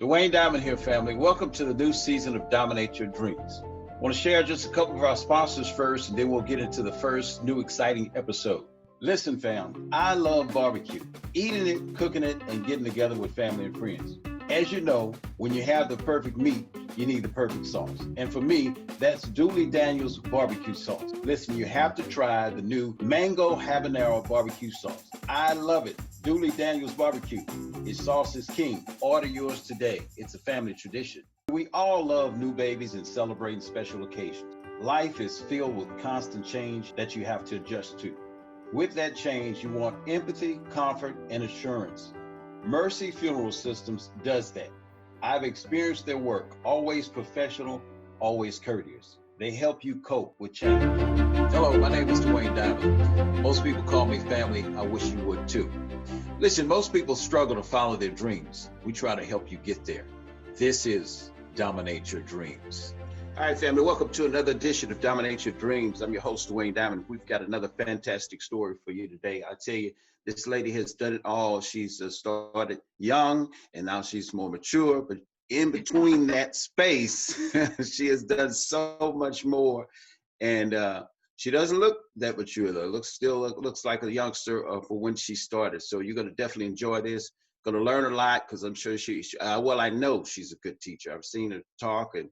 Dwayne Diamond here, family. Welcome to the new season of Dominate Your Dreams. I want to share just a couple of our sponsors first, and then we'll get into the first new exciting episode. Listen, fam, I love barbecue, eating it, cooking it, and getting together with family and friends. As you know, when you have the perfect meat, you need the perfect sauce. And for me, that's Dooley Daniels barbecue sauce. Listen, you have to try the new mango habanero barbecue sauce. I love it. Dooley Daniels barbecue. His sauce is king. Order yours today. It's a family tradition. We all love new babies and celebrating special occasions. Life is filled with constant change that you have to adjust to. With that change, you want empathy, comfort, and assurance. Mercy Funeral Systems does that. I've experienced their work, always professional, always courteous. They help you cope with change. Hello, my name is Dwayne Diamond. Most people call me family. I wish you would too. Listen, most people struggle to follow their dreams. We try to help you get there. This is Dominate Your Dreams. All right, family, welcome to another edition of Dominate Your Dreams. I'm your host, Dwayne Diamond. We've got another fantastic story for you today. I tell you, this lady has done it all. She's started young, and now she's more mature, but in between that space, she has done so much more. And she doesn't look that mature, though. Looks like a youngster for when she started. So you're going to definitely enjoy this. Going to learn a lot because I'm sure I know she's a good teacher. I've seen her talk and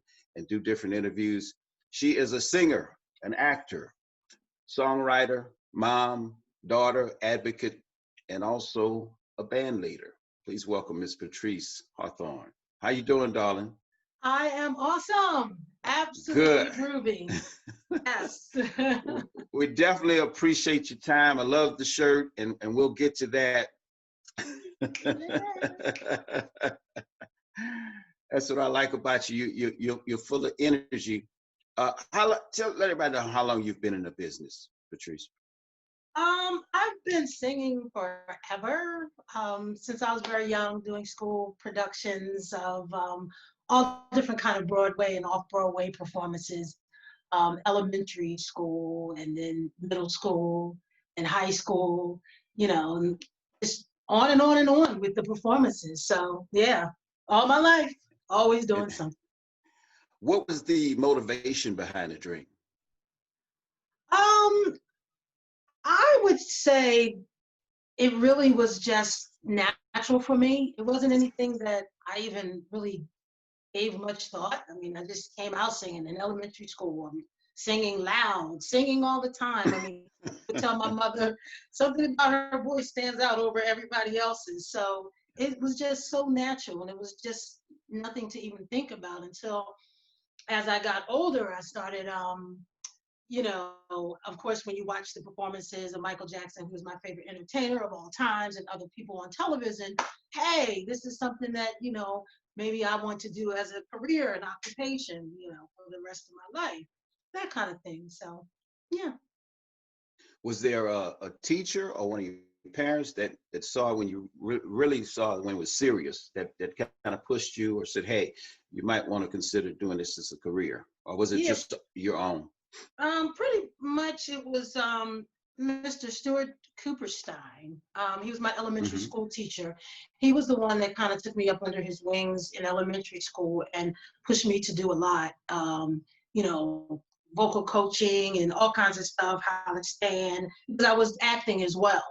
do different interviews. She is a singer, an actor, songwriter, mom, daughter, advocate, and also a band leader. Please welcome Miss Patrice Hawthorne. How you doing, darling? I am awesome. Absolutely grooving. Yes. We definitely appreciate your time. I love the shirt, and we'll get to that. That's what I like about you. You're full of energy. Let everybody know how long you've been in the business, Patrice. I've been singing forever, since I was very young, doing school productions of all different kind of Broadway and off-Broadway performances, elementary school and then middle school and high school, and just on and on and on with the performances. So yeah, all my life, always doing something. What was the motivation behind the dream? I would say it really was just natural for me. It wasn't anything that I even really gave much thought. I mean, I just came out singing in elementary school, singing loud, singing all the time. I mean, I would tell my mother something about her voice stands out over everybody else's. So it was just so natural, and it was just nothing to even think about until as I got older, I started of course, when you watch the performances of Michael Jackson, who's my favorite entertainer of all times, and other people on television, hey, this is something that, maybe I want to do as a career, an occupation, for the rest of my life, that kind of thing. So, yeah. Was there a teacher or one of your parents that saw when you really saw when it was serious, that kind of pushed you or said, hey, you might want to consider doing this as a career? Or was it just your own? Pretty much it was Mr. Stuart Cooperstein. He was my elementary school teacher. He was the one that kind of took me up under his wings in elementary school and pushed me to do a lot, vocal coaching and all kinds of stuff, how to stand, because I was acting as well.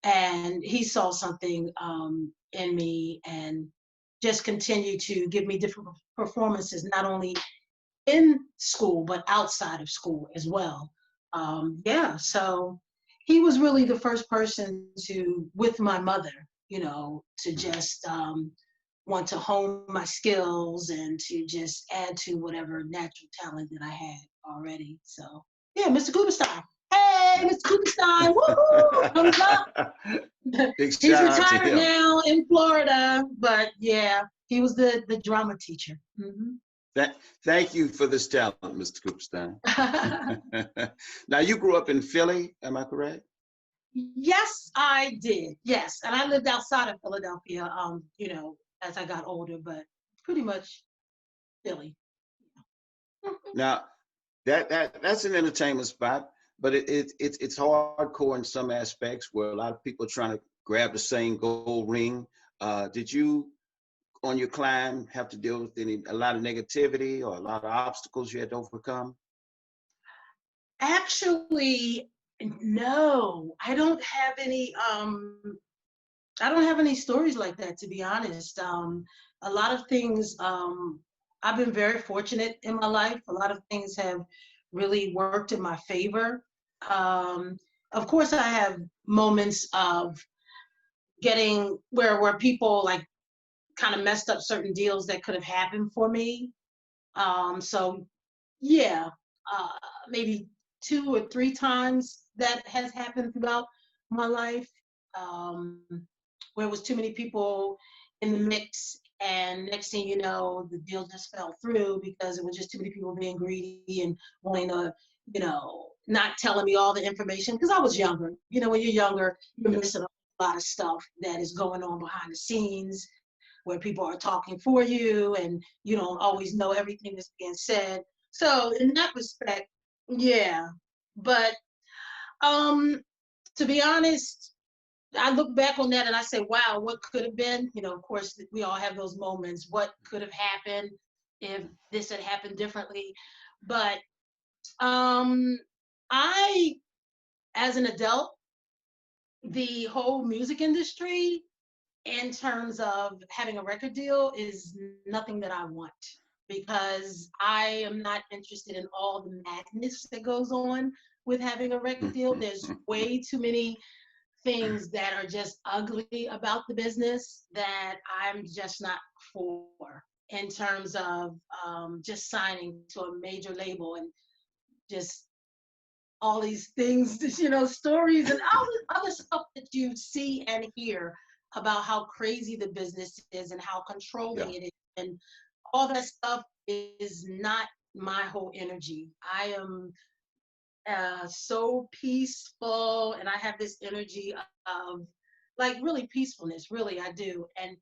And he saw something in me and just continued to give me different performances, not only in school, but outside of school as well. So he was really the first person to, with my mother, to just want to hone my skills and to just add to whatever natural talent that I had already. So yeah, Mr. Cooperstein. Hey, Mr. Cooperstein, woohoo, thumbs up. He's retired now in Florida, but yeah, he was the drama teacher. Thank you for this talent, Mr. Cooperstein. Now, you grew up in Philly, am I correct? Yes, I did. Yes, and I lived outside of Philadelphia, as I got older, but pretty much Philly. Now, that's an entertainment spot, but it's hardcore in some aspects where a lot of people are trying to grab the same gold ring. Did you on your climb have to deal with a lot of negativity or a lot of obstacles you had to overcome? Actually, no, I don't have any stories like that, to be honest. A lot of things, I've been very fortunate in my life. A lot of things have really worked in my favor. Um, of course, I have moments of getting where people like kind of messed up certain deals that could have happened for me. So yeah, uh, maybe 2 or 3 times that has happened throughout my life, um, where it was too many people in the mix, and next thing you know, the deal just fell through because it was just too many people being greedy and wanting to, not telling me all the information because I was younger. When you're younger, you're Yeah. missing a lot of stuff that is going on behind the scenes where people are talking for you and you don't always know everything that's being said. So in that respect, yeah. But um to be honest, I look back on that and I say, wow, what could have been? Of course we all have those moments. What could have happened if this had happened differently? But um I, as an adult, the whole music industry in terms of having a record deal is nothing that I want because I am not interested in all the madness that goes on with having a record deal. There's way too many things that are just ugly about the business that I'm just not for in terms of just signing to a major label and just all these things, stories and all the other stuff that you see and hear about how crazy the business is and how Yeah. controlling it is. And all that stuff is not my whole energy. I am so peaceful and I have this energy of like really peacefulness, really, I do. And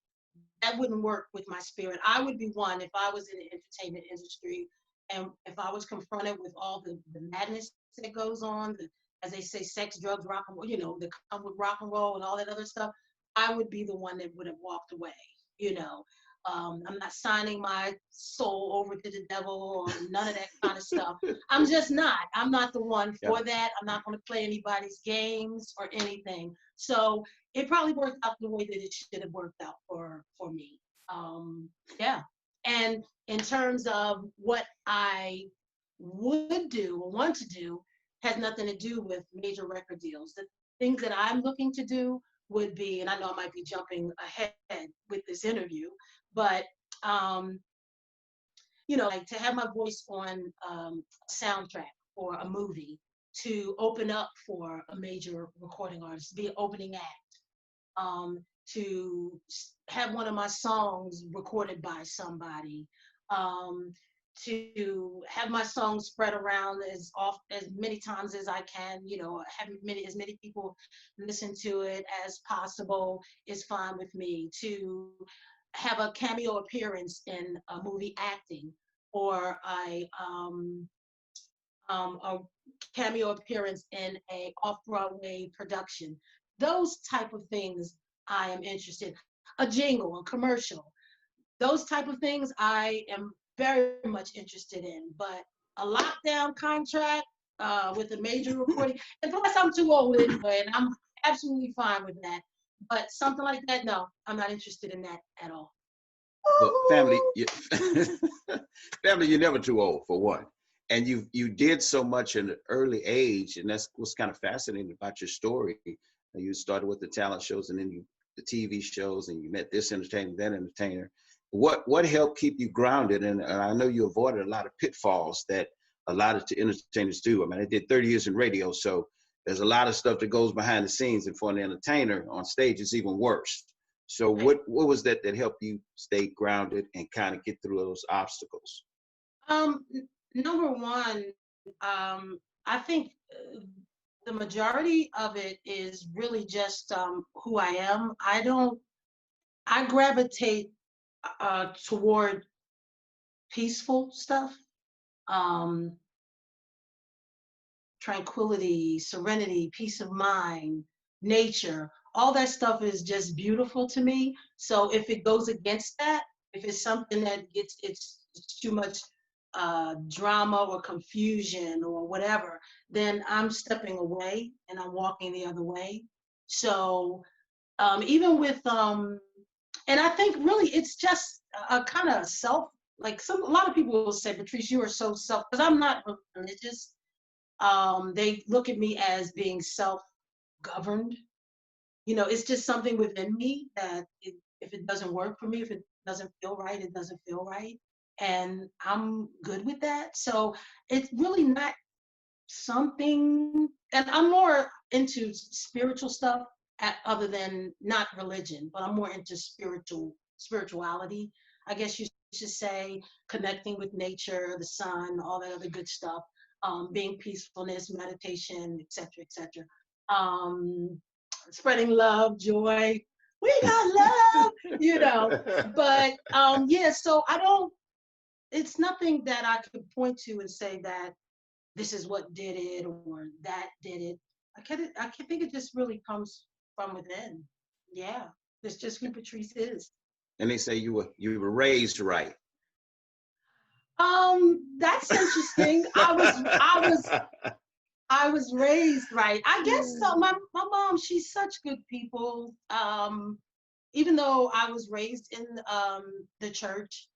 that wouldn't work with my spirit. I would be one if I was in the entertainment industry and if I was confronted with all the madness that goes on, as they say, sex, drugs, rock and roll, that come with rock and roll and all that other stuff, I would be the one that would have walked away, you know. I'm not signing my soul over to the devil or none of that kind of stuff. I'm just not. I'm not the one Yeah. for that. I'm not going to play anybody's games or anything. So it probably worked out the way that it should have worked out for me. Yeah. And in terms of what I would do or want to do has nothing to do with major record deals. The things that I'm looking to do would be, and I know I might be jumping ahead with this interview, but like to have my voice on a soundtrack for a movie, to open up for a major recording artist, be an opening act, to have one of my songs recorded by somebody, to have my songs spread around as many times as I can, have as many people listen to it as possible is fine with me. To have a cameo appearance in a movie acting or a cameo appearance in a off-Broadway production. Those type of things I am interested. A jingle, a commercial, those type of things I am very much interested in. But a lockdown contract with a major recording, and plus I'm too old anyway, and I'm absolutely fine with that. But something like that, no, I'm not interested in that at all. Well, family, you're never too old for one, and you did so much at an early age, and that's what's kind of fascinating about your story. You started with the talent shows, and then the TV shows, and you met this entertainer, that entertainer. What helped keep you grounded? And I know you avoided a lot of pitfalls that a lot of entertainers do. I mean, I did 30 years in radio, so there's a lot of stuff that goes behind the scenes, and for an entertainer on stage, it's even worse. So what was that helped you stay grounded and kind of get through those obstacles? Number one, I think the majority of it is really just who I am. I gravitate toward peaceful stuff, um, tranquility, serenity, peace of mind, nature. All that stuff is just beautiful to me. So if it goes against that, If it's something that it's too much drama or confusion or whatever, then I'm stepping away and I'm walking the other way. So even with and I think really it's just a kind of self, like a lot of people will say, Patrice, you are so self, because I'm not religious. They look at me as being self-governed. It's just something within me that if it doesn't work for me, if it doesn't feel right, it doesn't feel right. And I'm good with that. So it's really not something, and I'm more into spiritual stuff other than not religion, but I'm more into spirituality, I guess you should say, connecting with nature, the sun, all that other good stuff, being peacefulness, meditation, etc., etc. Spreading love, joy. We got love. But yeah, so I don't. It's nothing that I could point to and say that this is what did it or that did it. I can think it just really comes from within. Yeah, it's just who Patrice is. And they say you were raised right. That's interesting. I was raised right. I guess so. My mom, she's such good people. Even though I was raised in the church,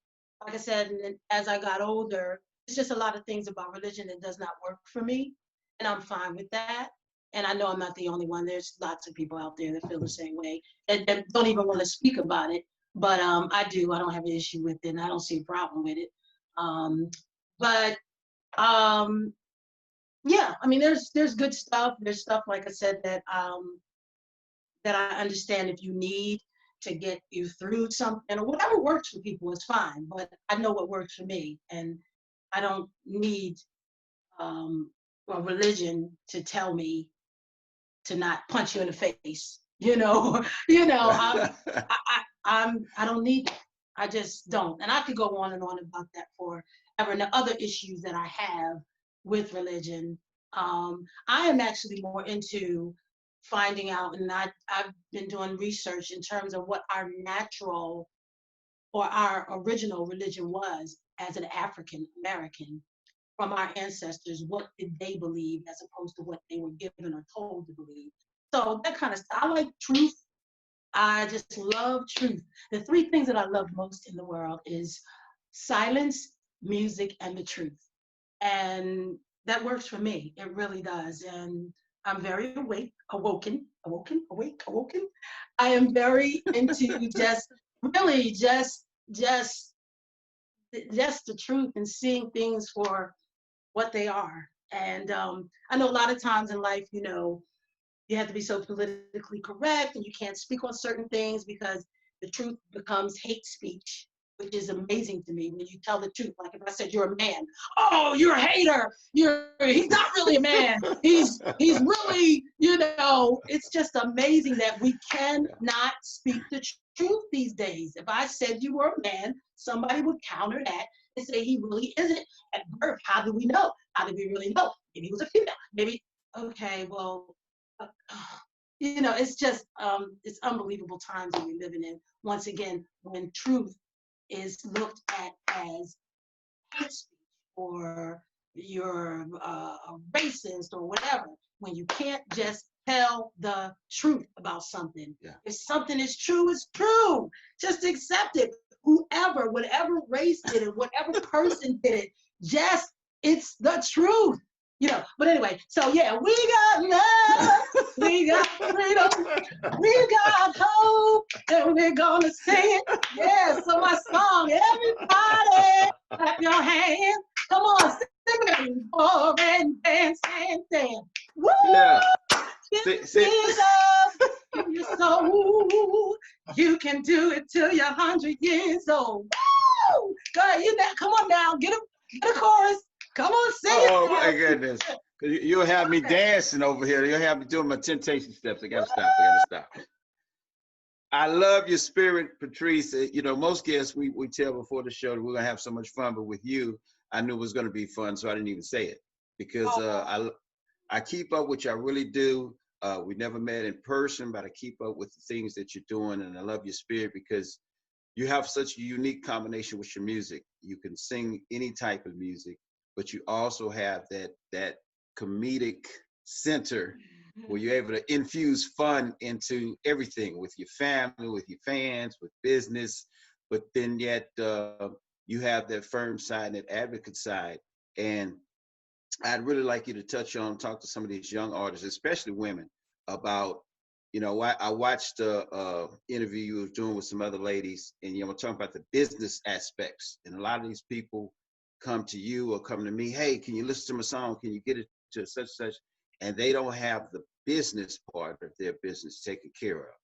like I said, and as I got older, it's just a lot of things about religion that does not work for me, and I'm fine with that. And I know I'm not the only one. There's lots of people out there that feel the same way and don't even want to speak about it. But I do. I don't have an issue with it, and I don't see a problem with it. But um, yeah, I mean, there's good stuff. There's stuff, like I said, that I understand if you need to get you through something or whatever works for people is fine. But I know what works for me, and I don't need a religion to tell me to not punch you in the face. I don't need that. I just don't. And I could go on and on about that forever. And the other issues that I have with religion, I am actually more into finding out, and I've been doing research in terms of what our natural or our original religion was as an African American from our ancestors. What did they believe as opposed to what they were given or told to believe? So that kind of stuff. I like truth. I just love truth. The three things that I love most in the world is silence, music, and the truth. And that works for me. It really does. And I'm very awoken. I am very into just really just the truth and seeing things for what they are. And I know a lot of times in life, you have to be so politically correct and you can't speak on certain things because the truth becomes hate speech, which is amazing to me when you tell the truth. Like if I said you're a man, oh, you're a hater. He's not really a man. He's really, it's just amazing that we cannot speak the truth these days. If I said you were a man, somebody would counter that and say he really isn't. At birth, how do we know? How do we really know? Maybe he was a female. Maybe, okay, well, it's just it's unbelievable times that we're living in. Once again, when truth is looked at as hate speech or you're a racist or whatever, when you can't just tell the truth about something. Yeah. If something is true, it's true. Just accept it. Whatever race did it, whatever person did it, just it's the truth. But anyway, so yeah, we got love, we got freedom, we got hope, and we're gonna sing it. Yeah, so my song, everybody, clap your hands. Come on, sing it. Oh, and dance, dance, dance. Woo! Yeah. Love in your soul. You can do it till you're 100 years old. Woo! Go ahead, come on now, get a chorus. Come on, sing it. Oh my goodness. You'll have me dancing over here. You'll have me doing my temptation steps. I gotta stop. I love your spirit, Patrice. Most guests we tell before the show that we're gonna have so much fun, but with you, I knew it was gonna be fun, so I didn't even say it. Because I keep up with you, I really do. We never met in person, but I keep up with the things that you're doing, and I love your spirit because you have such a unique combination with your music. You can sing any type of music, but you also have that comedic center where you're able to infuse fun into everything with your family, with your fans, with business, but then yet you have that firm side and that advocate side. And I'd really like you to talk to some of these young artists, especially women, about, I watched a interview you were doing with some other ladies, and we're talking about the business aspects. And a lot of these people come to you or come to me, hey, can you listen to my song? Can you get it to such and such? And they don't have the business part of their business taken care of.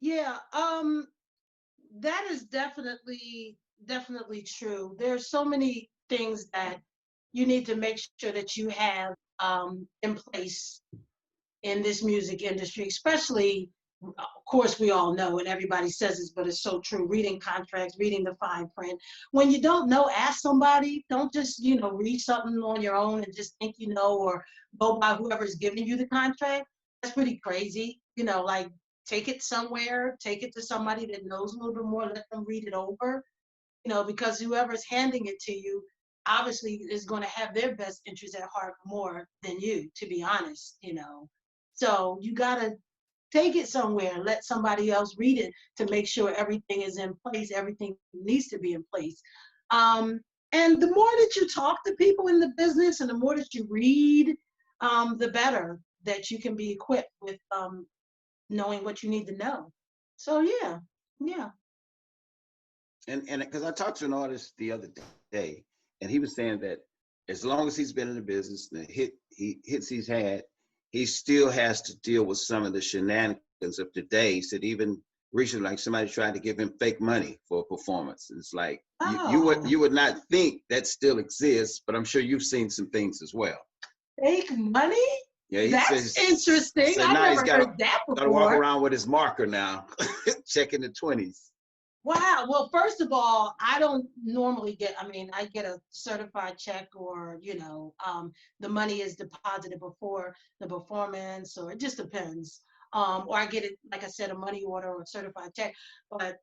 Yeah, that is definitely true. There's so many things that you need to make sure that you have in place in this music industry, especially, of course, we all know, and everybody says this, but it's so true, reading contracts, reading the fine print. When you don't know, ask somebody. Don't just, read something on your own and just think you know, or go by whoever's giving you the contract. That's pretty crazy. Like, take it somewhere, take it to somebody that knows a little bit more, let them read it over, because whoever's handing it to you obviously is going to have their best interest at heart more than you, to be honest. So you got to take it somewhere and let somebody else read it to make sure everything is in place, everything needs to be in place. And the more that you talk to people in the business and the more that you read, the better that you can be equipped with knowing what you need to know. So yeah. And because I talked to an artist the other day, and he was saying that as long as he's been in the business, the hits he's had, he still has to deal with some of the shenanigans of today. He said even recently, like somebody tried to give him fake money for a performance. And it's like, you would not think that still exists, but I'm sure you've seen some things as well. Fake money? Yeah, that's interesting. So I've now never heard that before. Got to walk around with his marker now, checking the 20s. Wow. Well, first of all, I don't normally I get a certified check, or, the money is deposited before the performance, or it just depends. Or I get it, like I said, a money order or a certified check. But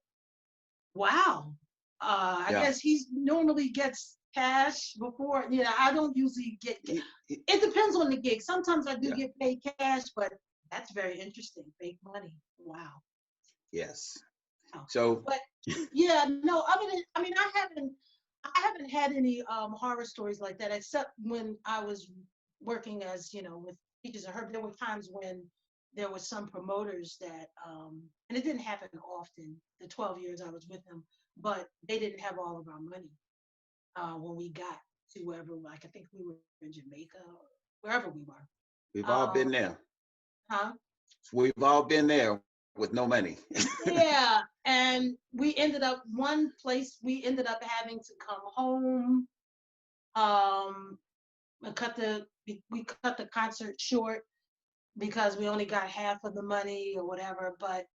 wow. I guess he normally gets cash before, I don't usually get, it depends on the gig. Sometimes I do get paid cash, but that's very interesting. Fake money. Wow. Yes. So, but yeah, no, I haven't had any horror stories like that, except when I was working as, with Peaches and Herb. There were times when there were some promoters that, and it didn't happen often, the 12 years I was with them, but they didn't have all of our money when we got to wherever, like, I think we were in Jamaica, or wherever we were. We've all been there. Huh? We've all been there with no money. Yeah, and we ended up having to come home. We cut the concert short because we only got half of the money or whatever. But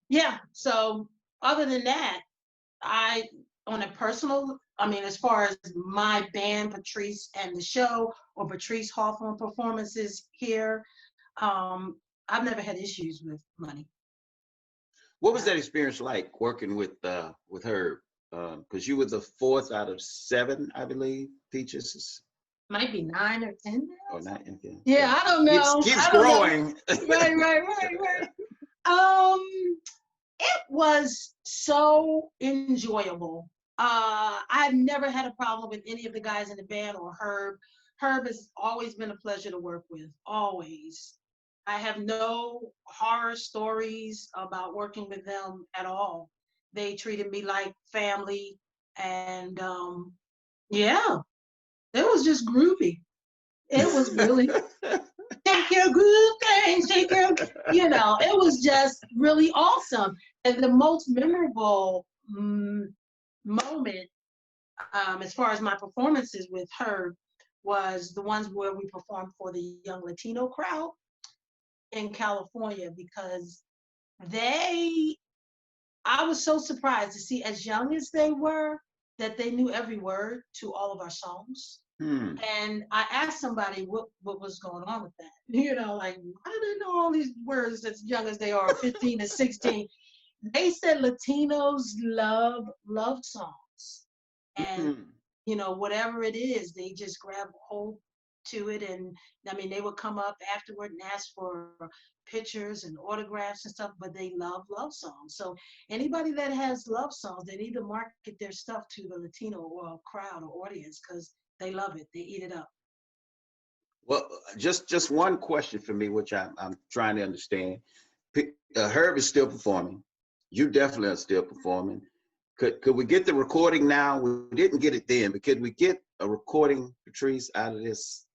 yeah, so other than that, on a personal, as far as my band, Patrice and the show, or Patrice Hawthorne performances here, I've never had issues with money. What was that experience like working with her? Because you were the 4th out of 7, I believe. Peaches might be 9 or 10 now. Oh, 9 10. Yeah, I don't know. Keeps growing. Right. It was so enjoyable. I've never had a problem with any of the guys in the band or Herb. Herb has always been a pleasure to work with, always. I have no horror stories about working with them at all. They treated me like family, and yeah, it was just groovy. It was really take your good things, it was just really awesome. And the most memorable moment, as far as my performances with her, was the ones where we performed for the young Latino crowd in California, because I was so surprised to see, as young as they were, that they knew every word to all of our songs. And I asked somebody what was going on with that. Like, why do they know all these words as young as they are, 15 and 16? they said Latinos love songs, and Mm. whatever it is, they just grab hold to it. And I mean, they would come up afterward and ask for pictures and autographs and stuff, but they love songs. So anybody that has love songs, they need to market their stuff to the Latino or crowd or audience, because they love it, they eat it up. Well, just one question for me, which I'm trying to understand. Herb is still performing. You definitely are still performing. Could we get the recording now? We didn't get it then, but could we get a recording, Patrice, out of this?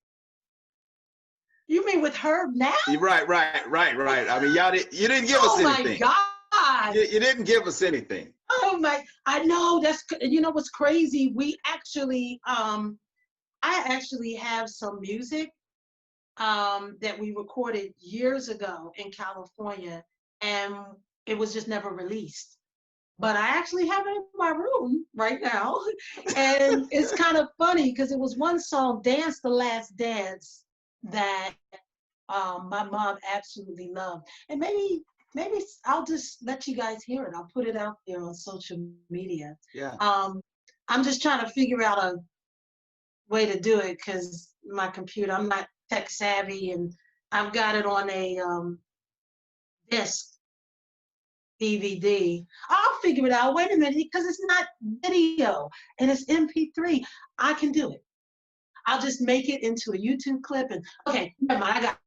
You mean with Herb now? Right. I mean, you didn't give us Oh my anything. God. You didn't give us anything. Oh my, I know, that's, what's crazy. We actually, I actually have some music that we recorded years ago in California, and it was just never released. But I actually have it in my room right now. And it's kind of funny because it was one song, Dance the Last Dance, that my mom absolutely loved. And maybe I'll just let you guys hear it. I'll put it out there on social media. Yeah. I'm just trying to figure out a way to do it because my computer, I'm not tech savvy, and I've got it on a disc DVD. I'll figure it out. Wait a minute, because it's not video and it's MP3. I can do it. I'll just make it into a YouTube clip, and okay, never mind, I got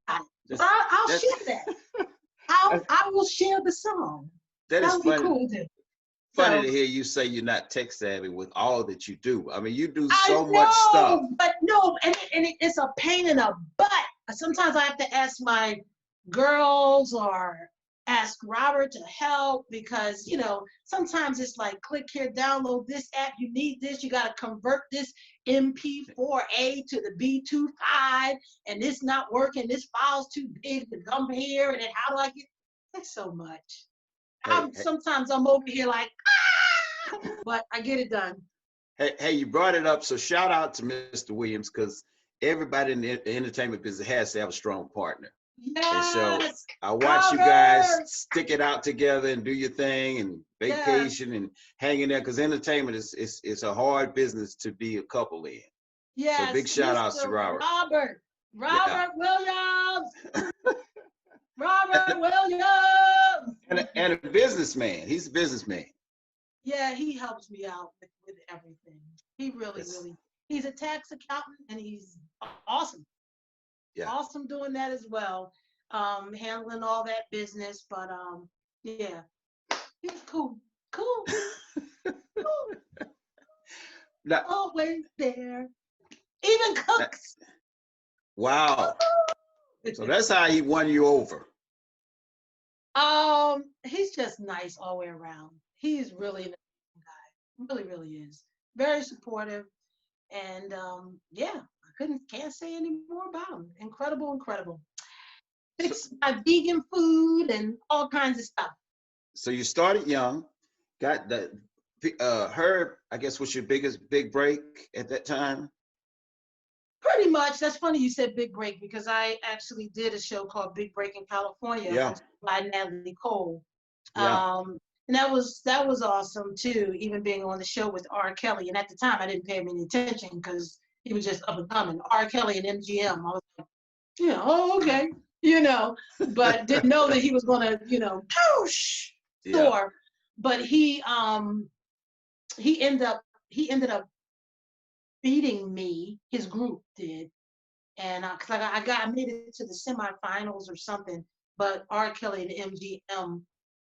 it. I'll share that. I will share the song. That is would be cool to do. Funny to hear you say you're not tech savvy with all that you do. I mean, you do so I much stuff. But no, and it's a pain in the butt. Sometimes I have to ask my girls or ask Robert to help because, sometimes it's like, click here, download this app, you need this, you got to convert this MP4A to the B25, and this not working, this file's too big to come here, and then how do I get, that's so much. Sometimes I'm over here like, but I get it done. Hey, you brought it up, so shout out to Mr. Williams, because everybody in the entertainment business has to have a strong partner. Yes. And so I watch you guys stick it out together and do your thing and vacation and hang in there, because entertainment is a hard business to be a couple in. Yes. So big shout outs to Robert. Robert Williams. Robert Williams. And a businessman. He's a businessman. Yeah, he helps me out with everything. He really, he's a tax accountant, and he's awesome. Yeah. Awesome doing that as well. Handling all that business, but yeah, he's cool. Cool. Now, always there. Even cooks. Wow. So that's how he won you over. He's just nice all the way around. He's really a guy. Really, really is. Very supportive. And yeah, can't say any more about him. Incredible. Fix my vegan food and all kinds of stuff. So you started young, got the Herb, I guess, was your big break at that time? Pretty much. That's funny you said big break, because I actually did a show called Big Break in California by Natalie Cole. Yeah. And that was awesome too, even being on the show with R. Kelly. And at the time I didn't pay him any attention because he was just up and coming. R. Kelly and MGM. I was like, okay, but didn't know that he was gonna, soar. But he ended up beating me. His group did, and because I made it to the semifinals or something. But R. Kelly and MGM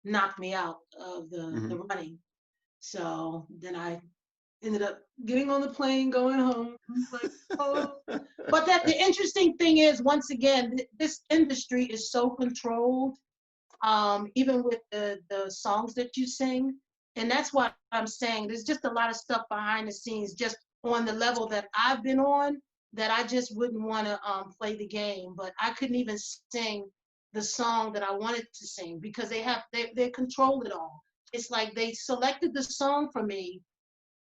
knocked me out of the running. So then I ended up getting on the plane, going home. Like, oh. But the interesting thing is, once again, this industry is so controlled, even with the songs that you sing. And that's what I'm saying. There's just a lot of stuff behind the scenes, just on the level that I've been on, that I just wouldn't want to play the game. But I couldn't even sing the song that I wanted to sing because they control it all. It's like they selected the song for me,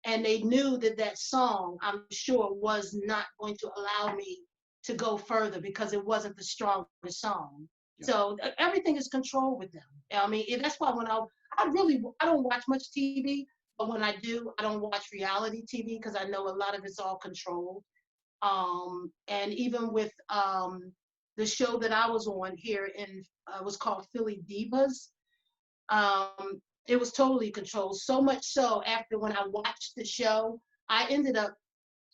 and they knew that song, I'm sure, was not going to allow me to go further because it wasn't the strongest song. Yeah. So everything is controlled with them. I mean, that's why when I don't watch much TV, but when I do, I don't watch reality TV because I know a lot of it's all controlled. And even with the show that I was on here in was called Philly Divas. It was totally controlled. So much so after when I watched the show, I ended up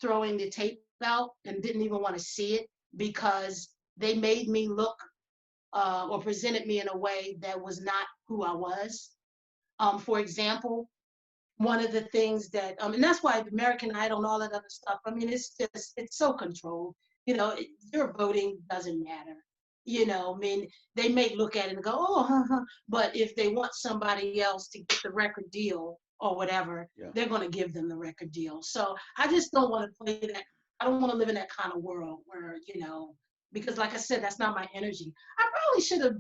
throwing the tape out and didn't even want to see it because they made me look or presented me in a way that was not who I was. For example, one of the things that, and that's why American Idol and all that other stuff, I mean, it's so controlled. Your voting doesn't matter. I mean, they may look at it and go, oh, but if they want somebody else to get the record deal or whatever, Yeah. they're going to give them the record deal. So I just don't want to play that. I don't want to live in that kind of world where, because like I said, that's not my energy. I probably should have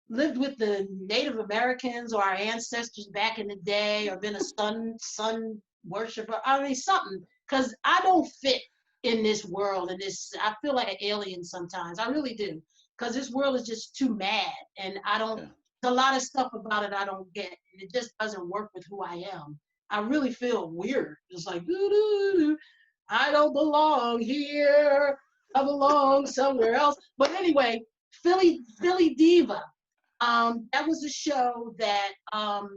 lived with the Native Americans or our ancestors back in the day, or been a sun worshiper. I mean, something, because I don't fit in this world. And I feel like an alien sometimes. I really do, because this world is just too mad, and I don't. Yeah. There's a lot of stuff about it I don't get, and it just doesn't work with who I am. I really feel weird. It's like, doo-doo-doo. I don't belong here. I belong somewhere else. But anyway, Philly Diva. That was a show that, well,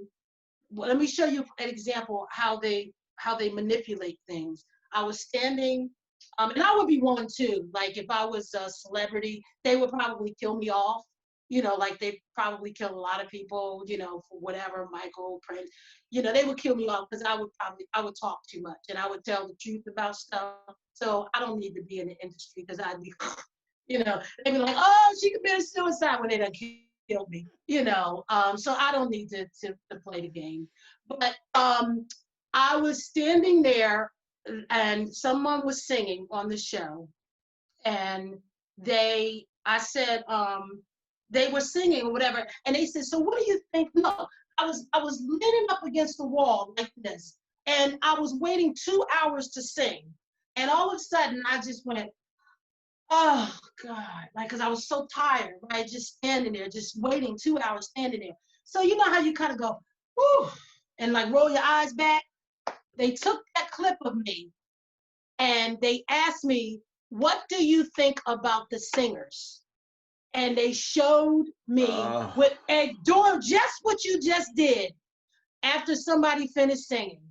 let me show you an example how they manipulate things. I was standing, and I would be one too. Like if I was a celebrity, they would probably kill me off. Like they probably kill a lot of people, for whatever, Michael, Prince, they would kill me off because I would talk too much and I would tell the truth about stuff. So I don't need to be in the industry because I'd be, they'd be like, oh, she committed suicide when they done killed me, so I don't need to play the game. But I was standing there and someone was singing on the show, and I said, they were singing or whatever, and they said, so what do you think? No, I was leaning up against the wall like this, and I was waiting 2 hours to sing, and all of a sudden I just went, oh God, like, because I was so tired, right? Just standing there, just waiting 2 hours standing there. So you know how you kind of go, whew, and like roll your eyes back? They took that clip of me and they asked me, what do you think about the singers? And they showed me doing just what you just did after somebody finished singing.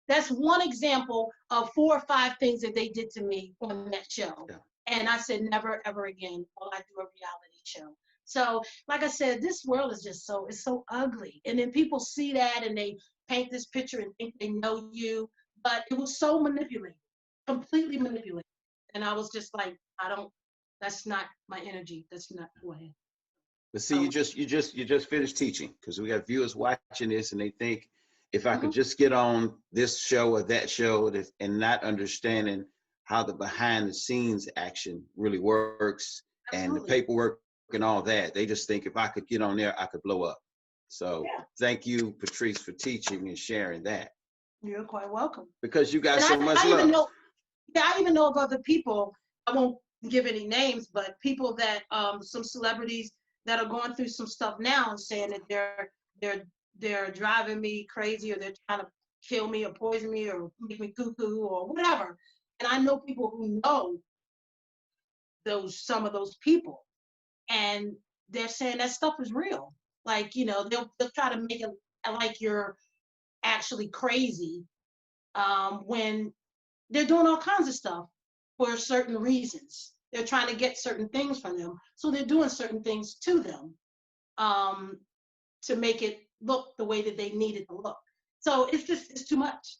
That's one example of 4 or 5 things that they did to me on that show. Yeah. And I said, never, ever again will I do a reality show. So, like I said, this world is just it's so ugly. And then people see that and they paint this picture and think they know you. But it was so manipulated, completely manipulated. And I was just like, that's not my energy. That's not who I am. But see, you just finished teaching, because we got viewers watching this and they think, if I could just get on this show or that show and not understanding how the behind the scenes action really works. Absolutely. And the paperwork and all that, they just think if I could get on there, I could blow up. So Thank you, Patrice, for teaching and sharing that. You're quite welcome. Because you got so much love. I even know of other people, I won't give any names, but people that, some celebrities that are going through some stuff now and saying that they're driving me crazy, or they're trying to kill me or poison me or make me cuckoo or whatever. And I know people who know some of those people, and they're saying that stuff is real. Like, they'll try to make it like you're actually crazy, when they're doing all kinds of stuff for certain reasons. They're trying to get certain things from them. So they're doing certain things to them, to make it look the way that they need it to look. So it's too much.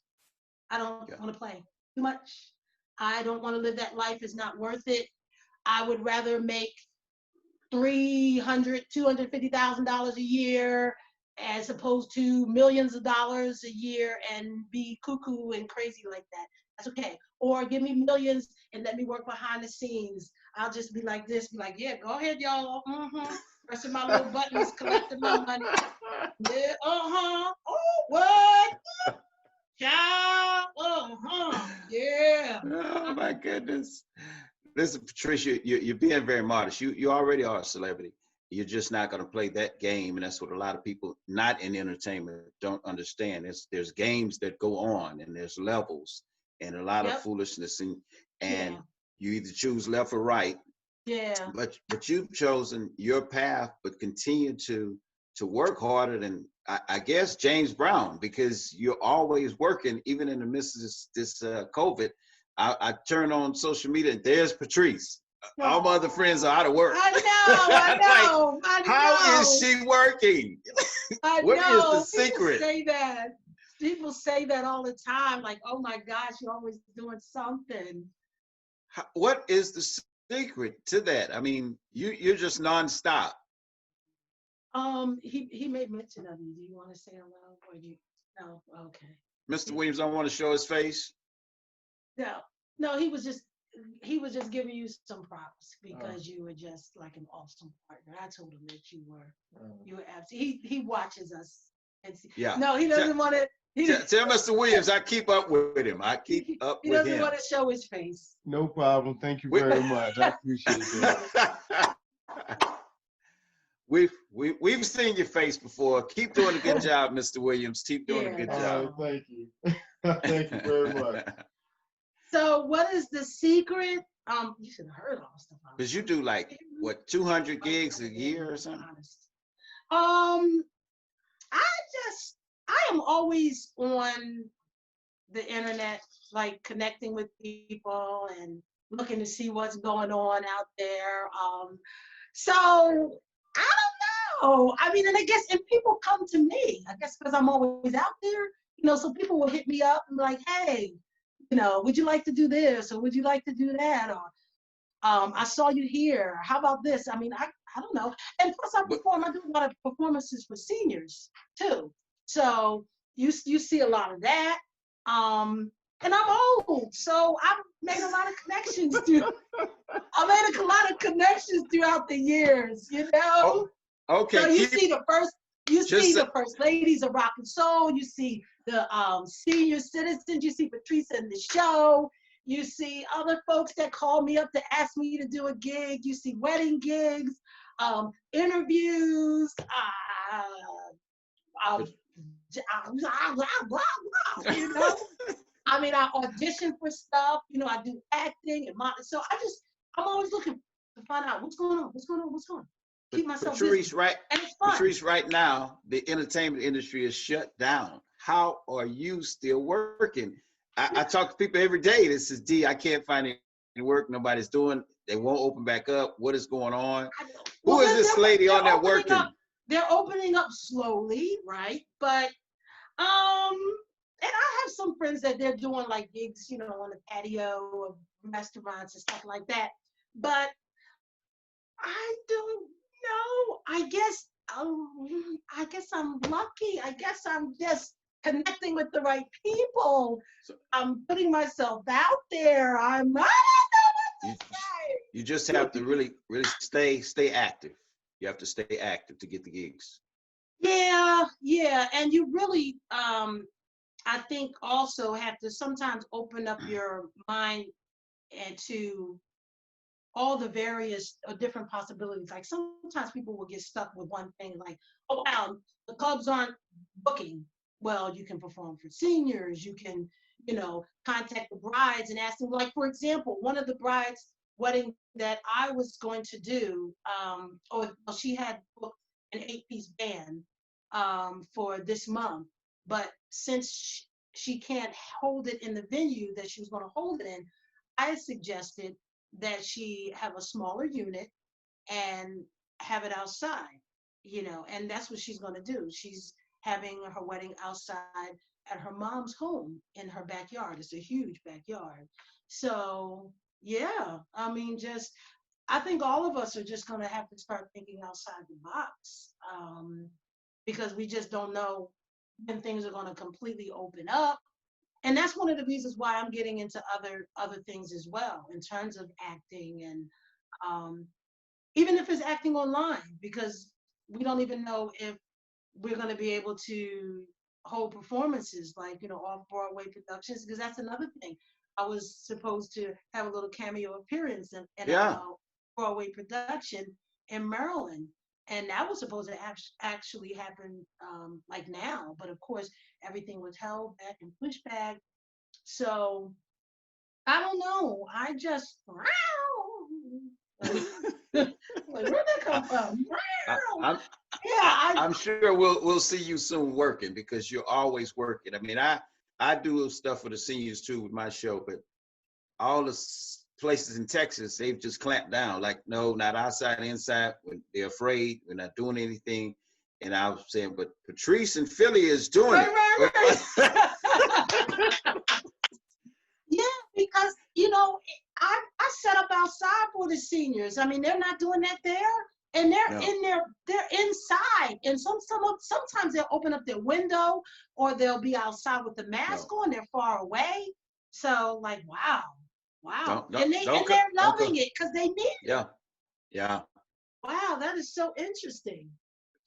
I don't want to play. Too much. I don't want to live that life. It's not worth it. I would rather make $250,000 a year as opposed to millions of dollars a year and be cuckoo and crazy like that. That's okay. Or give me millions and let me work behind the scenes. I'll just be like this, be like, yeah, go ahead, y'all. Pressing my little buttons, collecting my money. Yeah, oh, what? Yeah, yeah. Oh my goodness. Listen, Patricia, you're being very modest. You already are a celebrity. you're just not going to play that game. And that's what a lot of people not in entertainment don't understand. There's games that go on, and there's levels, and a lot of Yep. foolishness, and Yeah. you either choose left or right. Yeah. But you've chosen your path, but continue to work harder than I guess James Brown, because you're always working, even in the midst of this COVID. I turn on social media and there's Patrice. All my other friends are out of work. I know. Like, how is she working? What is the secret? People say that all the time. Like, oh my gosh, you're always doing something. What is the secret to that? I mean, you're just nonstop. He made mention of you. Do you want to say hello, or you? No, okay. Mr. Williams don't want to show his face. No, he was just giving you some props because you were just like an awesome partner. I told him that you were absolutely. He watches us and see. Yeah. No, he doesn't want to. Tell Mr. Williams I keep up with him. I keep up with him. He doesn't want to show his face. No problem. Thank you very much. I appreciate that. We've seen your face before. Keep doing a good job, Mr. Williams. Keep doing a good job. Thank you. Thank you very much. So what is the secret? You should have heard all the stuff. Because you do like what, 200 gigs a year or something? I am always on the internet, like connecting with people and looking to see what's going on out there. So I don't know. I mean, and I guess, and people come to me, I guess, because I'm always out there, so people will hit me up and be like, hey, would you like to do this? Or would you like to do that? Or I saw you here. How about this? I mean, I don't know. And plus I do a lot of performances for seniors too. So you see a lot of that. And I'm old, so I've made a lot of connections throughout the years, Oh, okay. So you see the first ladies of rock and soul, you see the senior citizens, you see Patrice in the show, you see other folks that call me up to ask me to do a gig, you see wedding gigs, interviews, I mean, I audition for stuff, I do acting and so I'm always looking to find out what's going on. Keep myself Patrice, busy. right? And it's fun. Patrice, right now, the entertainment industry is shut down. How are you still working? I talk to people every day. This is D. I can't find any work. Nobody's doing. They won't open back up. What is going on? Who is this lady on there working? They're opening up slowly, right? But and I have some friends that they're doing like gigs, on the patio of restaurants and stuff like that. But I don't know. I guess I'm lucky. I guess I'm just connecting with the right people. I'm putting myself out there. I don't know what to say. You just have to really stay active. You have to stay active to get the gigs. Yeah. And you really, I think also have to sometimes open up your mind and to all the various different possibilities. Like sometimes people will get stuck with one thing, like, oh, wow, the clubs aren't booking. Well, you can perform for seniors. You can, contact the brides and ask them, like, for example, one of the brides' wedding that I was going to do, she had booked an 8-piece band for this month. But since she can't hold it in the venue that she was going to hold it in, I suggested that she have a smaller unit and have it outside, and that's what she's going to do. She's having her wedding outside at her mom's home in her backyard. It's a huge backyard. So, yeah, I mean, I think all of us are just going to have to start thinking outside the box because we just don't know when things are going to completely open up. And that's one of the reasons why I'm getting into other things as well in terms of acting and even if it's acting online, because we don't even know if we're going to be able to hold performances like, off-Broadway productions, because that's another thing. I was supposed to have a little cameo appearance in a Broadway production in Maryland. And that was supposed to actually happen like now, but of course everything was held back and pushed back. So I don't know. I just like, where'd that come from? I'm, Yeah, I'm sure we'll see you soon working, because you're always working. I mean, I do stuff for the seniors too with my show, but all the places in Texas, they've just clamped down. Like, no, not outside, inside. When they're afraid, we're not doing anything. And I was saying, but Patrice in Philly is doing it. Right. Yeah, because I set up outside for the seniors. I mean, they're not doing that there, and they're inside. And sometimes they'll open up their window, or they'll be outside with the mask on. They're far away. So like, wow. And they're loving it because they need it. Yeah. Wow, that is so interesting,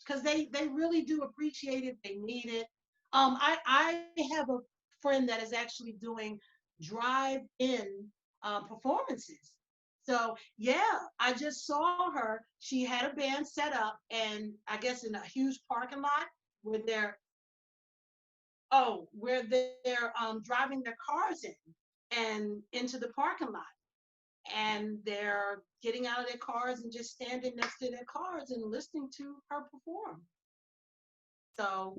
because they really do appreciate it. They need it. I have a friend that is actually doing drive-in performances. So yeah, I just saw her. She had a band set up, and I guess in a huge parking lot where they're driving their cars in and into the parking lot. And they're getting out of their cars and just standing next to their cars and listening to her perform. So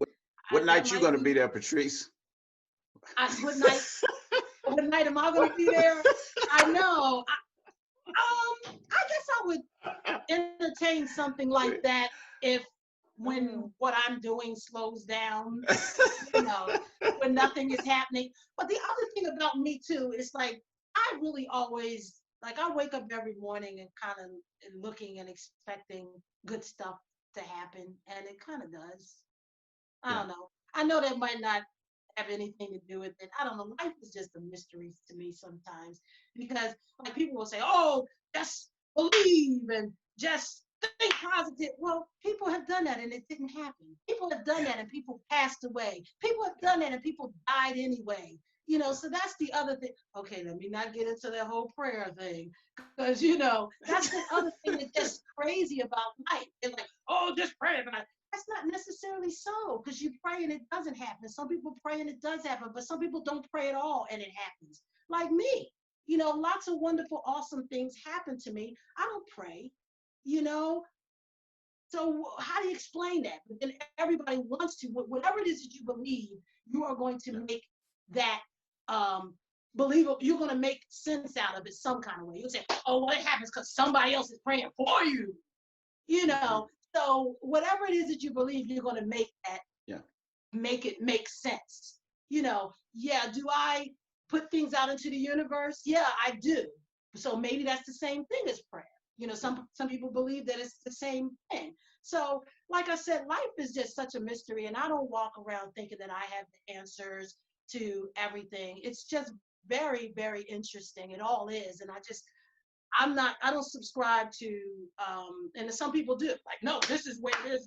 what night you gonna be there, Patrice? What night am I gonna be there? I know. I guess I would entertain something like that when what I'm doing slows down, when nothing is happening. But the other thing about me too is like, I really always, like, I wake up every morning and kind of looking and expecting good stuff to happen, and it kind of does. I don't know. I know that might not have anything to do with it. I don't know. Life is just a mystery to me sometimes, because like people will say, "Oh, just believe and just think positive." Well, people have done that and it didn't happen. People have done that and people passed away. People have done that and people died anyway. So that's the other thing. Okay, let me not get into that whole prayer thing, because that's the other thing that's just crazy about life. They're like, "Oh, just pray." But that's not necessarily so, because you pray and it doesn't happen. Some people pray and it does happen, but some people don't pray at all and it happens. Like me, lots of wonderful, awesome things happen to me. I don't pray, So how do you explain that? But then everybody wants to, whatever it is that you believe, you are going to make that believable. You're going to make sense out of it some kind of way. You'll say, "Oh, well, it happens because somebody else is praying for you." So whatever it is that you believe, you're going to make that, make it make sense. Do I put things out into the universe? Yeah, I do. So maybe that's the same thing as prayer. Some people believe that it's the same thing. So like I said, life is just such a mystery, and I don't walk around thinking that I have the answers to everything. It's just very, very interesting. It all is. And I don't subscribe to, and some people do. Like, no, this is where it is,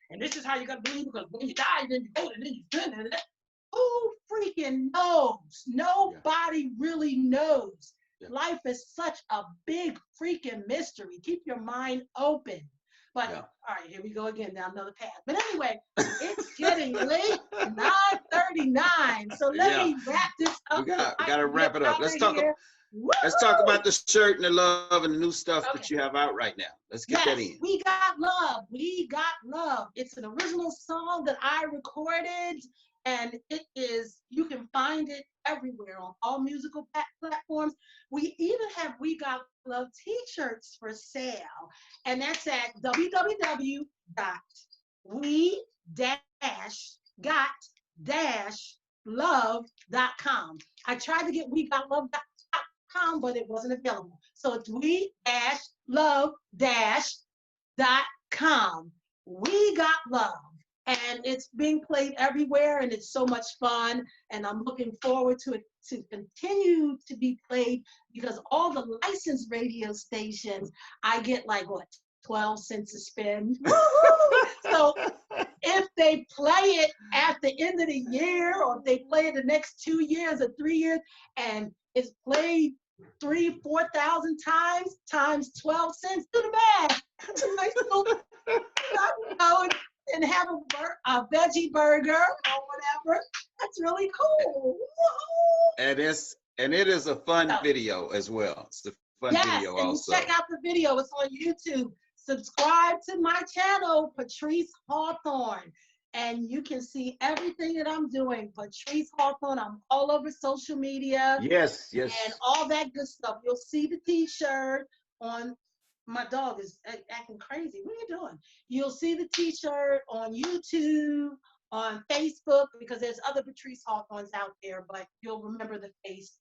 and this is how you got to believe, because when you die, then you go, and then you sin, and that. Who freaking knows? Nobody really knows. Life is such a big freaking mystery. Keep your mind open. But all right, here we go again down another path. But anyway, it's getting late, 9:39. So let me wrap this up. We gotta wrap it up. Let's talk about the shirt and the love and the new stuff that you have out right now. Let's get that in. We Got Love. We Got Love. It's an original song that I recorded, and you can find it everywhere on all musical platforms. We even have We Got Love t-shirts for sale, and that's at www.we-got-love.com. I tried to get WeGotLove.com, but it wasn't available. So it's we-love-.com. We Got Love. And it's being played everywhere, and it's so much fun. And I'm looking forward to it to continue to be played, because all the licensed radio stations, I get like, 12 cents a spin. So if they play it at the end of the year, or if they play it the next 2 years or 3 years, and it's played 3,000-4,000 times 12 cents, do the math. Like, so, go and have a veggie burger or whatever. That's really cool. And it is a fun So, video as well. It's a fun yes, video and also. check out the video. It's on YouTube. Subscribe to my channel, Patrice Hawthorne, and you can see everything that I'm doing. Patrice Hawthorne. I'm all over social media. Yes, And yes. all that good stuff. You'll see the t-shirt on. My dog is acting crazy. What are you doing? You'll see the t-shirt on YouTube, on Facebook, because there's other Patrice Hawthornes out there, but you'll remember the face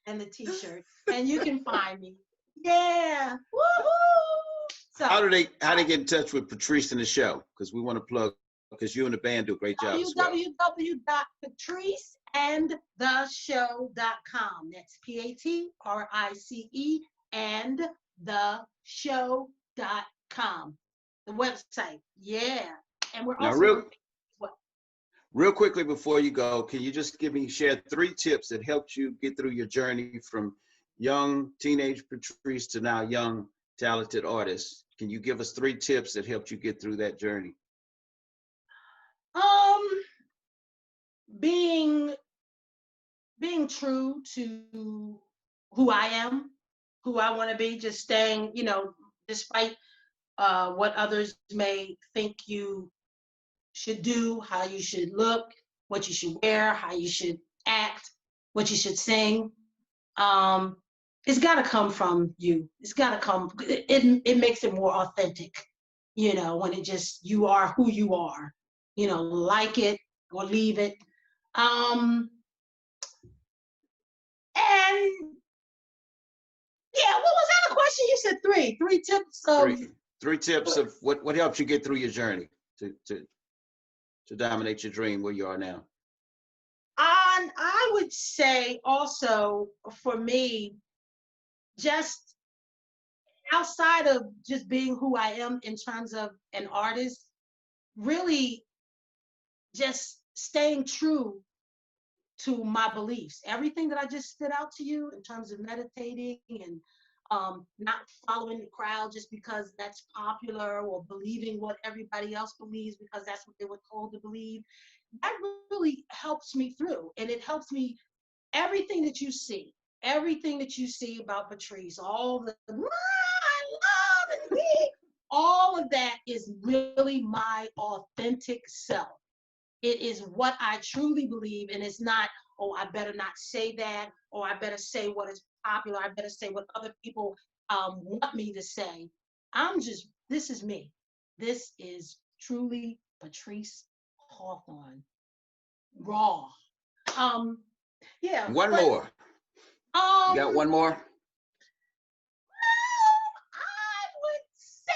and the t-shirt, and you can find me. Yeah. Woohoo! So How do they get in touch with Patrice and the show? Because we want to plug, because you and the band do a great job as well. www.patriceandtheshow.com. That's PATRICE and theshow.com. The website. Yeah. And we're Now, also real quickly before you go, can you just share 3 tips that helped you get through your journey from young teenage Patrice to now young talented artist? Can you give us 3 tips that helped you get through that journey? Being true to who I am, who I want to be, just staying, despite what others may think you should do, how you should look, what you should wear, how you should act, what you should sing. It's got to come from you. It's got to come. It makes it more authentic, when it just, you are who you are, like it or leave it. And yeah, what was that a question? You said 3 tips of 3 tips of what helped you get through your journey to dominate your dream where you are now. And I would say also for me, just outside of just being who I am in terms of an artist, really just staying true to my beliefs. Everything that I just spit out to you in terms of meditating and not following the crowd just because that's popular, or believing what everybody else believes because that's what they were told to believe. That really helps me through. And it helps me, everything that you see about Patrice, all the I love and all of that is really my authentic self. It is what I truly believe, and it's not, oh, I better not say that, or I better say what is popular, I better say what other people want me to say. This is me. This is truly Patrice Hawthorne. Raw. Yeah. One more. You got one more? I would say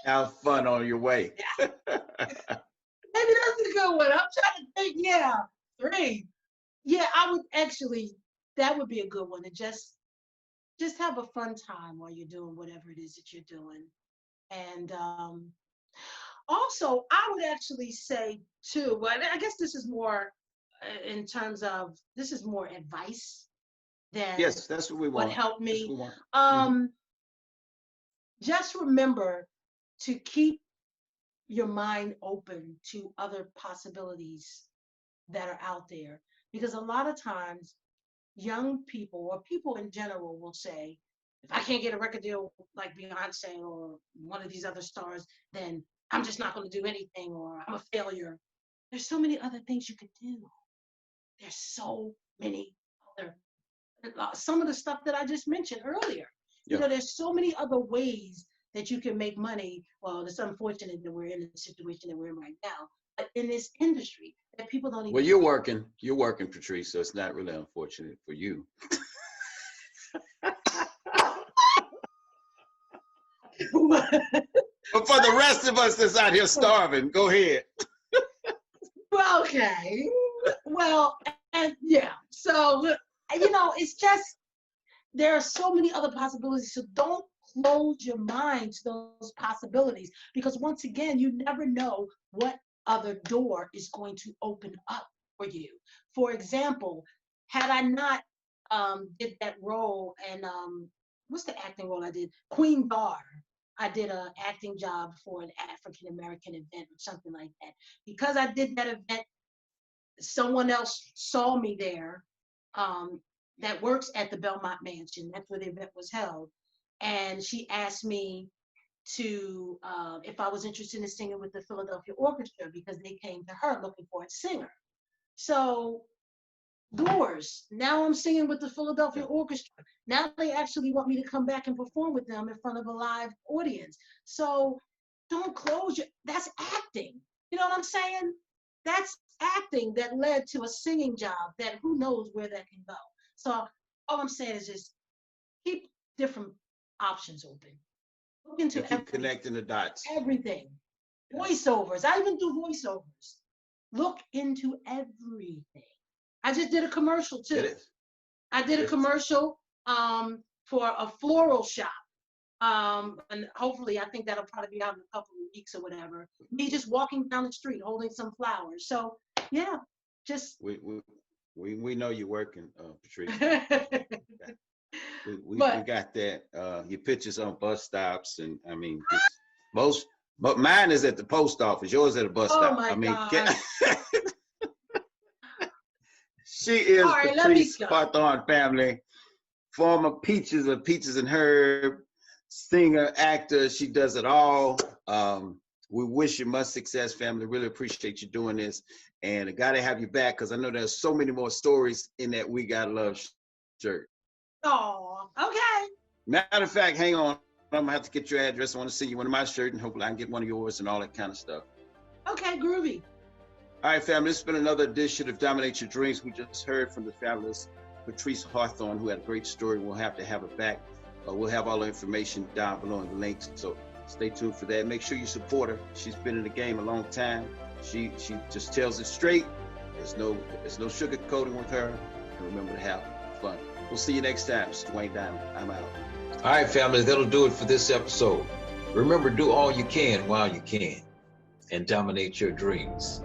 Have fun on your way. maybe that's a good one. I'm trying to think. Yeah, 3. Yeah, I would actually. That would be a good one. To just have a fun time while you're doing whatever it is that you're doing. And also, I would actually say too. But I guess this is more in terms of, this is more advice than Yes, that's what we want. what helped me. That's what we want. Just remember to keep your mind open to other possibilities that are out there. Because a lot of times, young people or people in general will say, if I can't get a record deal like Beyonce or one of these other stars, then I'm just not going to do anything, or I'm a failure. There's so many other things you could do. There's so many other, some of the stuff that I just mentioned earlier. Yeah. There's so many other ways that you can make money. Well, it's unfortunate that we're in the situation that we're in right now, but in this industry that people don't even. Well, you're working, Patrice, so it's not really unfortunate for you. But for the rest of us that's out here starving, go ahead. Well, okay. Well, and yeah. So, it's just, there are so many other possibilities. So don't close your mind to those possibilities, because once again, you never know what other door is going to open up for you. For example, had I not did that role, and what's the acting role I did? Queen Bar. I did an acting job for an African American event or something like that. Because I did that event, someone else saw me there, that works at the Belmont Mansion. That's where the event was held. And she asked me to, if I was interested in singing with the Philadelphia Orchestra, because they came to her looking for a singer. So doors. Now I'm singing with the Philadelphia Orchestra. Now they actually want me to come back and perform with them in front of a live audience. So don't close your, that's acting. You know what I'm saying? That's acting that led to a singing job that who knows where that can go. So all I'm saying is just keep different options open. Look into keep connecting the dots. Everything. Voiceovers. I even do voiceovers. Look into everything. I just did a commercial too. I did a commercial for a floral shop. And hopefully I think that'll probably be out in a couple of weeks or whatever. Me just walking down the street holding some flowers. So yeah, just we know you're working, Patrice. we got that. Your pictures on bus stops, and I mean but mine is at the post office. Yours at a bus stop. My God. She is Patrice Hawthorne, family, former Peaches of Peaches and Herb, singer, actor. She does it all. We wish you much success, family. Really appreciate you doing this. And I got to have you back because I know there's so many more stories in that We Got Love shirt. Oh, okay. Matter of fact, hang on. I'm going to have to get your address. I want to send you one of my shirts, and hopefully I can get one of yours and all that kind of stuff. Okay, groovy. All right, family, this has been another edition of Dominate Your Dreams. We just heard from the fabulous Patrice Hawthorne, who had a great story. We'll have to have her back. We'll have all the information down below in the links, so stay tuned for that. Make sure you support her. She's been in the game a long time. She just tells it straight. There's no sugarcoating with her. And remember to have fun. We'll see you next time. It's Dwayne Diamond. I'm out. All right, family, that'll do it for this episode. Remember, do all you can while you can, and dominate your dreams.